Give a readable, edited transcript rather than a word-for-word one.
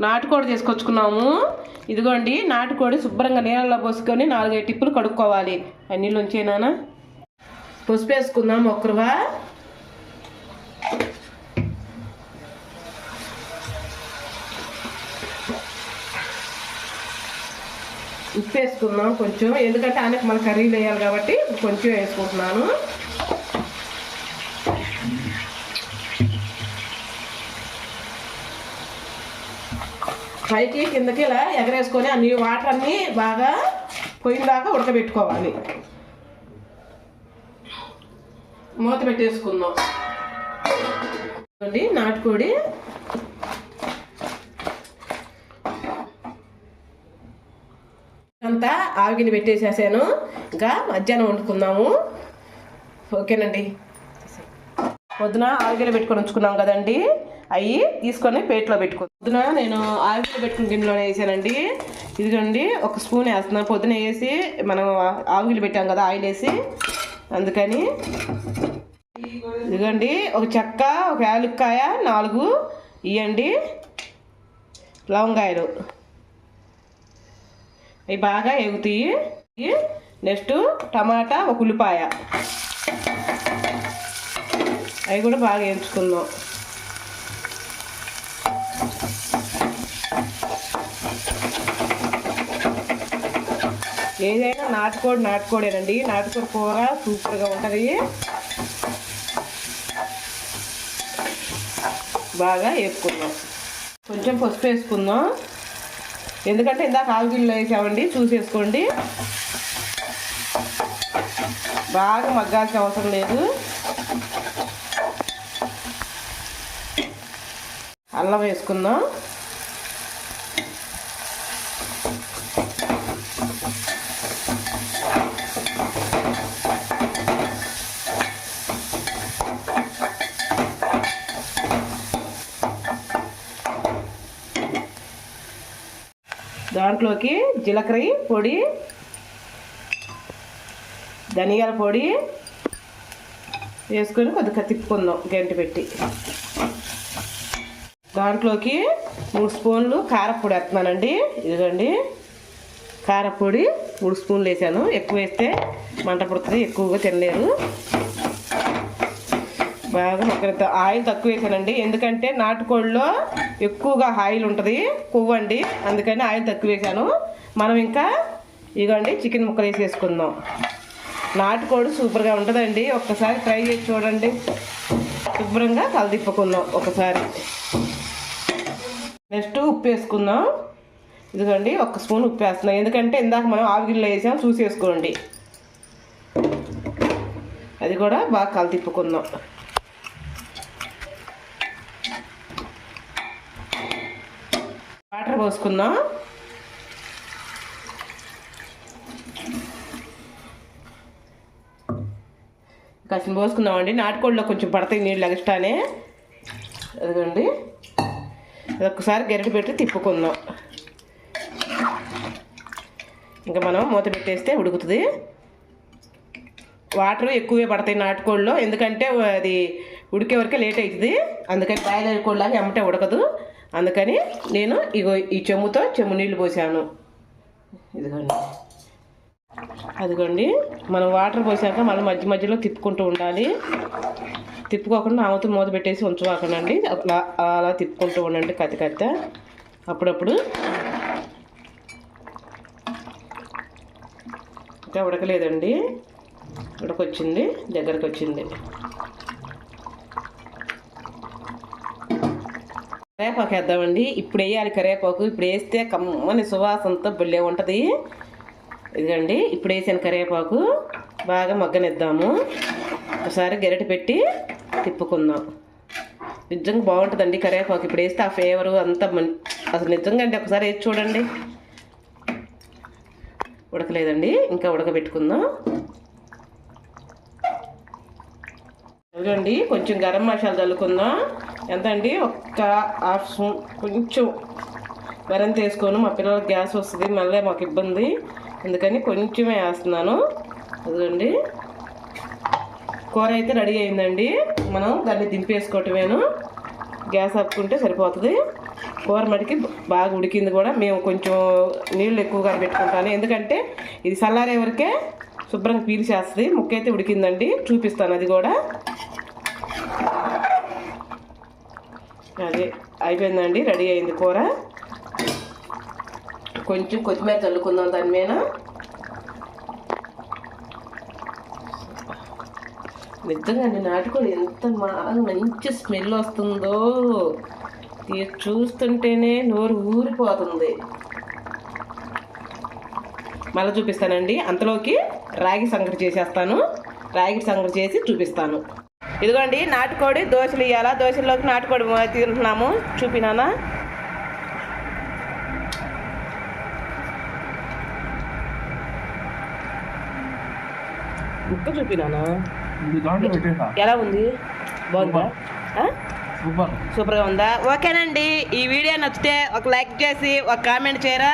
నాటుకోడి తీసుకొచ్చుకున్నాము. ఇదిగోండి నాటుకోడి శుభ్రంగా నీళ్ళలో పోసుకొని 4-5 టిప్పులు కడుక్కోవాలి. ఆ నీళ్ళు ఉంచేనా. పసుపు వేసుకుందాం ఒక్కరువా. ఉప్పు వేసుకుందాం కొంచెం, ఎందుకంటే ఆయనకు మన కర్రీలు వేయాలి కాబట్టి కొంచెం వేసుకుంటున్నాను. పైకి కిందకి ఇలా ఎగరేసుకొని అన్ని వాటర్ అన్నీ బాగా పొయ్యిన దాకా ఉడకబెట్టుకోవాలి. మూత పెట్టేసుకుందాం. నాటుకోడి అంతా ఆవిగిని పెట్టేసేసాను. ఇంకా మధ్యాహ్నం వండుకుందాము. ఓకేనండి. పొద్దున ఆవిగిలో పెట్టుకొని ఉంచుకున్నాం కదండి, అవి తీసుకొని ప్లేట్లో పెట్టుకో. పొద్దున నేను ఆవిగిలో పెట్టుకుని గిన్నెలోనే వేసానండి. ఇదిగోండి 1 స్పూన్ వేస్తున్నాను. పొద్దున వేసి మనం ఆవిగిలో పెట్టాం కదా ఆయిల్ వేసి, అందుకని ఇదిగోండి 1 చెక్క, 1 యాలక్కాయ, 4 ఇవ్వండి లవంగాయలు, అవి బాగా ఎగుతాయి. నెక్స్ట్ టమాటా, 1 ఉల్లిపాయ, అవి కూడా బాగా వేయించుకుందాం. ఏదైనా నాటుకోడేనండి. నాటుకోడి కూర సూపర్గా ఉంటుంది. బాగా వేసుకుందాం. కొంచెం పసుపు వేసుకుందాం, ఎందుకంటే ఇందాక ఆవిగిల్లో వేసామండి, చూసేసుకోండి. బాగా మగ్గాల్సిన అవసరం లేదు. అల్లం వేసుకుందాం. దాంట్లోకి జీలకర్ర పొడి, ధనియాల పొడి వేసుకొని కొద్దిగా తిప్పుకుందాం గంటి పెట్టి. దాంట్లోకి 3 స్పూన్లు కారపొడి వేస్తున్నానండి. ఇదిగోండి కారపొడి 3 స్పూన్లు వేసాను. ఎక్కువ వేస్తే మంట పుడుతుంది, ఎక్కువగా తినలేరు. బాగా ఒక ఆయిల్ తక్కువ వేసానండి, ఎందుకంటే నాటుకోడిలో ఎక్కువగా ఆయిల్ ఉంటుంది, కొవ్వు అండి, అందుకని ఆయిల్ తక్కువ వేసాను. మనం ఇంకా ఇదిగోండి చికెన్ ముక్కలు వేసేసుకుందాం. నాటుకోడి సూపర్గా ఉంటుందండి, ఒక్కసారి ట్రై చేసి చూడండి. శుభ్రంగా కలదిప్పుకుందాం ఒకసారి. నెక్స్ట్ ఉప్పు వేసుకుందాం. ఇదిగోండి 1 స్పూన్ ఉప్పు వేస్తున్నాం, ఎందుకంటే ఇందాక మనం ఆవిగిల్లో వేసాం, చూసేసుకోండి. అది కూడా బాగా కలదిప్పుకుందాం. వాటర్ పోసుకుందాం. కాసిన పోసుకుందామండి. నాటుకోడిలో కొంచెం పడతాయి నీళ్ళు ఎగస్ట్రానే. అదిగోండి ఒక్కసారి గరిటె పెట్టి తిప్పుకుందాం. ఇంకా మనం మూత పెట్టేస్తే ఉడుకుతుంది. వాటర్ ఎక్కువే పడతాయి నాటుకోడిలో, ఎందుకంటే అది ఉడికే వరకే లేట్ అవుతుంది. అందుకని బాయిలర్ కోడిలాగా ఎమ్మటే ఉడకదు. అందుకని నేను ఇగో ఈ చెమ్ముతో నీళ్ళు పోసాను. ఇదిగోండి అదిగోండి మనం వాటర్ పోసాక మళ్ళీ మధ్యలో తిప్పుకుంటూ ఉండాలి. తిప్పుకోకుండా ఆమెతో మూత పెట్టేసి ఉంచవాకండి, అలా తిప్పుకుంటూ ఉండండి కత్తి అప్పుడప్పుడు. ఇంకా ఉడకలేదండి, ఉడకొచ్చింది, దగ్గరకు వచ్చింది. కరివేపాకు వేద్దామండి. ఇప్పుడు వేయాలి కరివేపాకు. ఇప్పుడు వేస్తే కమ్మని సువాసనతో భలే ఉంటుంది. ఇదిగండి ఇప్పుడు వేసాను కరివేపాకు. బాగా మగ్గనిద్దాము. ఒకసారి గరిటె పెట్టి తిప్పుకుందాం. నిజంగా బాగుంటుందండి కరివేపాకు. ఇప్పుడు వేస్తే ఆ ఫ్లేవరు అంతా అసలు నిజంగా అండి, ఒకసారి వేసి చూడండి. ఉడకలేదండి, ఇంకా ఉడకబెట్టుకుందాం. ఇదిగోండి కొంచెం గరం మసాలా చల్లుకుందాం. ఎంత అండి, 1/2 స్పూన్. కొంచెం మరింత వేసుకోను, మా పిల్లలకు గ్యాస్ వస్తుంది, మళ్ళీ మాకు ఇబ్బంది, అందుకని కొంచెమే వేస్తున్నాను. అదిగోండి కూర అయితే రెడీ అయిందండి. మనం దాన్ని దింపేసుకోవటమేను. గ్యాస్ ఆపుకుంటే సరిపోతుంది. కూర మటుకి బాగా ఉడికింది కూడా. మేము కొంచెం నీళ్ళు ఎక్కువగా పెట్టుకుంటాను, ఎందుకంటే ఇది చల్లారే వరకే శుభ్రంగా పీల్చేస్తుంది. ముక్క అయితే ఉడికిందండి, చూపిస్తాను అది కూడా. అదే అయిపోయిందండి, రెడీ అయింది కూర. కొంచెం కొత్తిమీర చల్లుకుందాం దాని మీద. నిజంగా నాటుకోడి ఎంత బాగా మంచి స్మెల్ వస్తుందో, చూస్తుంటేనే నోరు ఊరిపోతుంది. మళ్ళీ చూపిస్తానండి. అంతలోకి రాగి సంగటి చేసేస్తాను. రాగి సంగటి చేసి చూపిస్తాను. ఇదిగోండి నాటుకోడి దోశలు ఇవ్వాలా, దోశల్లోకి నాటుకోడి తింటున్నాము. చూపినానా? ముక్క చూపినానా? ఎలా ఉంది? బాగుందా? సూపర్గా ఉందా? ఓకేనండి. ఈ వీడియో నచ్చితే ఒక లైక్ చేసి ఒక కామెంట్ చేయరా.